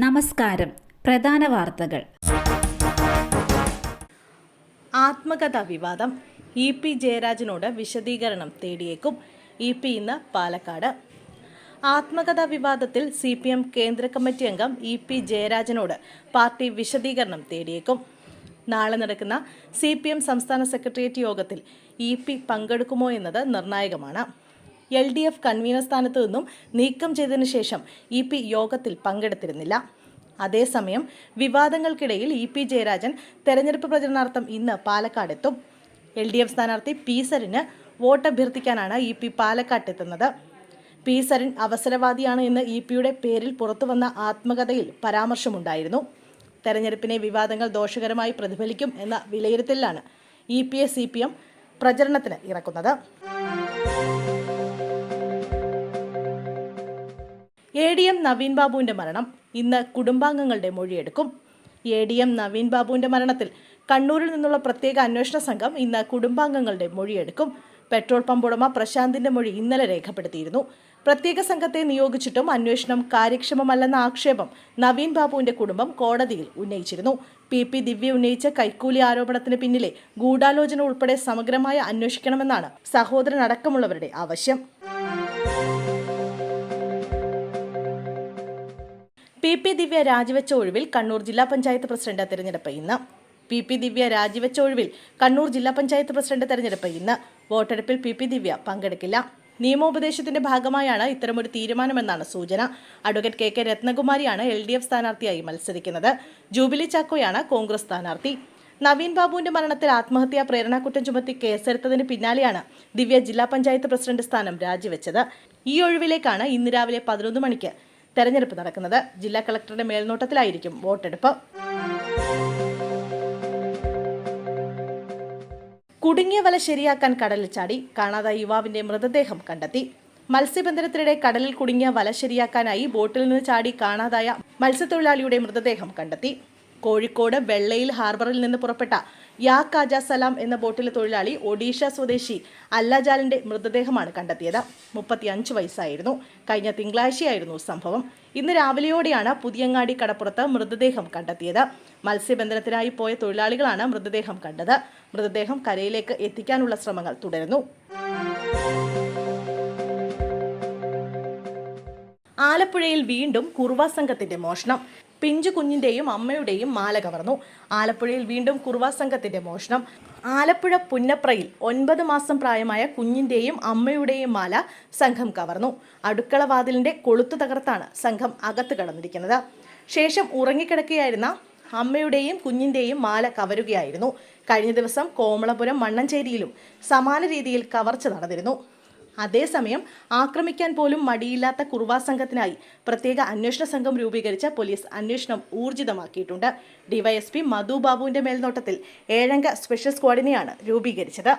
നമസ്കാരം. പ്രധാന വാർത്തകൾ. ആത്മകഥാ വിവാദം. ഇ.പി. ജയരാജനോട് വിശദീകരണം തേടിയേക്കും. ഇ.പി. ഇന്ന് പാലക്കാട്. ആത്മകഥാ വിവാദത്തിൽ CPM കേന്ദ്ര കമ്മിറ്റി അംഗം ഇ.പി. ജയരാജനോട് പാർട്ടി വിശദീകരണം തേടിയേക്കും. നാളെ നടക്കുന്ന CPM സംസ്ഥാന സെക്രട്ടേറിയറ്റ് യോഗത്തിൽ ഇ.പി. പങ്കെടുക്കുമോ എന്നത് നിർണായകമാണ്. LDF കൺവീനർ സ്ഥാനത്തു നിന്നും നീക്കം ചെയ്തതിനു ശേഷം ഇ.പി. യോഗത്തിൽ പങ്കെടുത്തിരുന്നില്ല. അതേസമയം വിവാദങ്ങൾക്കിടയിൽ ഇ.പി. ജയരാജൻ തെരഞ്ഞെടുപ്പ് പ്രചരണാർത്ഥം ഇന്ന് പാലക്കാടെത്തും. LDF സ്ഥാനാർത്ഥി പി സരിന് വോട്ട് അഭ്യർത്ഥിക്കാനാണ് ഇ.പി. പാലക്കാട്ടെത്തുന്നത്. പി സരിൻ അവസരവാദിയാണ് എന്ന് ഇ.പിയുടെ പേരിൽ പുറത്തുവന്ന ആത്മകഥയിൽ പരാമർശമുണ്ടായിരുന്നു. തെരഞ്ഞെടുപ്പിനെ വിവാദങ്ങൾ ദോഷകരമായി പ്രതിഫലിക്കും എന്ന വിലയിരുത്തലിലാണ് ഇ.പിയെ CPM പ്രചരണത്തിന് ഇറക്കുന്നത്. ADM നവീൻ ബാബുവിന്റെ മരണം. ഇന്ന് കുടുംബാംഗങ്ങളുടെ മൊഴിയെടുക്കും. ADM നവീൻ ബാബുവിന്റെ മരണത്തിൽ കണ്ണൂരിൽ നിന്നുള്ള പ്രത്യേക അന്വേഷണ സംഘം ഇന്ന് കുടുംബാംഗങ്ങളുടെ മൊഴിയെടുക്കും. പെട്രോൾ പമ്പ് ഉടമ പ്രശാന്തിന്റെ മൊഴി ഇന്നലെ രേഖപ്പെടുത്തിയിരുന്നു. പ്രത്യേക സംഘത്തെ നിയോഗിച്ചിട്ടും അന്വേഷണം കാര്യക്ഷമമല്ലെന്ന ആക്ഷേപം നവീൻ ബാബുവിന്റെ കുടുംബം കോടതിയിൽ ഉന്നയിച്ചിരുന്നു. PP ദിവ്യ ഉന്നയിച്ച കൈക്കൂലി ആരോപണത്തിന് പിന്നിലെ ഗൂഢാലോചന ഉൾപ്പെടെ സമഗ്രമായി അന്വേഷിക്കണമെന്നാണ് സഹോദരനടക്കമുള്ളവരുടെ ആവശ്യം. PP ദിവ്യ രാജിവെച്ച ഒഴിവിൽ കണ്ണൂർ ജില്ലാ പഞ്ചായത്ത് പ്രസിഡന്റ് തെരഞ്ഞെടുപ്പ് ഇന്ന്. PP ദിവ്യ രാജിവെച്ച ഒഴിവിൽ കണ്ണൂർ ജില്ലാ പഞ്ചായത്ത് പ്രസിഡന്റ് തെരഞ്ഞെടുപ്പ് ഇന്ന്. വോട്ടെടുപ്പിൽ PP ദിവ്യ പങ്കെടുക്കില്ല. നിയമോപദേശത്തിന്റെ ഭാഗമായാണ് ഇത്തരമൊരു തീരുമാനമെന്നാണ് സൂചന. അഡ്വക്കേറ്റ് KK രത്നകുമാരിയാണ് LDF സ്ഥാനാർത്ഥിയായി മത്സരിക്കുന്നത്. ജൂബിലി ചാക്കോയാണ് കോൺഗ്രസ് സ്ഥാനാർത്ഥി. നവീൻ ബാബുവിന്റെ മരണത്തിൽ ആത്മഹത്യാ പ്രേരണക്കുറ്റം ചുമത്തി കേസെടുത്തതിന് പിന്നാലെയാണ് ദിവ്യ ജില്ലാ പഞ്ചായത്ത് പ്രസിഡന്റ് സ്ഥാനം രാജിവെച്ചത്. ഈ ഒഴിവിലേക്കാണ് ഇന്ന് രാവിലെ 11 മണിക്ക് തെരഞ്ഞെടുപ്പ് നടക്കുന്നത്. ജില്ലാ കളക്ടറുടെ മേൽനോട്ടത്തിലായിരിക്കും വോട്ടെടുപ്പ്. കുടുങ്ങിയ വല ശരിയാക്കാൻ കടലിൽ ചാടി കാണാതായ യുവാവിന്റെ മൃതദേഹം കണ്ടെത്തി. മത്സ്യബന്ധനത്തിനിടെ കടലിൽ കുടുങ്ങിയ വല ശരിയാക്കാനായി ബോട്ടിൽ നിന്ന് ചാടി കാണാതായ മത്സ്യത്തൊഴിലാളിയുടെ മൃതദേഹം കണ്ടെത്തി. കോഴിക്കോട് വെള്ളയിൽ ഹാർബറിൽ നിന്ന് പുറപ്പെട്ട യാ കാജ സലാം എന്ന ബോട്ടിലെ തൊഴിലാളി ഒഡീഷ സ്വദേശി അല്ലാജാലിന്റെ മൃതദേഹമാണ് കണ്ടെത്തിയത്. 35 വയസ്സായിരുന്നു. കഴിഞ്ഞ തിങ്കളാഴ്ചയായിരുന്നു സംഭവം. ഇന്ന് രാവിലെയോടെയാണ് പുതിയങ്ങാടി കടപ്പുറത്ത് മൃതദേഹം കണ്ടെത്തിയത്. മത്സ്യബന്ധനത്തിനായി പോയ തൊഴിലാളികളാണ് മൃതദേഹം കണ്ടത്. മൃതദേഹം കരയിലേക്ക് എത്തിക്കാനുള്ള ശ്രമങ്ങൾ തുടരുന്നു. ആലപ്പുഴയിൽ വീണ്ടും കുറുവാ സംഘത്തിന്റെ മോഷണം. പിഞ്ചു കുഞ്ഞിന്റെയും അമ്മയുടെയും മാല കവർന്നു. ആലപ്പുഴയിൽ വീണ്ടും കുറുവാ സംഘത്തിന്റെ മോഷണം. ആലപ്പുഴ പുന്നപ്രയിൽ 9 മാസം പ്രായമായ കുഞ്ഞിന്റെയും അമ്മയുടെയും മാല സംഘം കവർന്നു. അടുക്കള വാതിലിന്റെ കൊളുത്തു തകർത്താണ് സംഘം അകത്ത് കടന്നിരിക്കുന്നത്. ശേഷം ഉറങ്ങിക്കിടക്കുകയായിരുന്ന അമ്മയുടെയും കുഞ്ഞിന്റെയും മാല കവരുകയായിരുന്നു. കഴിഞ്ഞ ദിവസം കോമളപുരം മണ്ണഞ്ചേരിയിലും സമാന രീതിയിൽ കവർച്ച നടന്നിരുന്നു. അതേസമയം ആക്രമിക്കാൻ പോലും മടിയില്ലാത്ത കുറുവാ സംഘത്തിനായി പ്രത്യേക അന്വേഷണ സംഘം രൂപീകരിച്ച പോലീസ് അന്വേഷണം ഊർജിതമാക്കിയിട്ടുണ്ട്. DYSP മധു ബാബുവിന്റെ മേൽനോട്ടത്തിൽ 7 അംഗ സ്പെഷ്യൽ സ്ക്വാഡിനെയാണ് രൂപീകരിച്ചത്.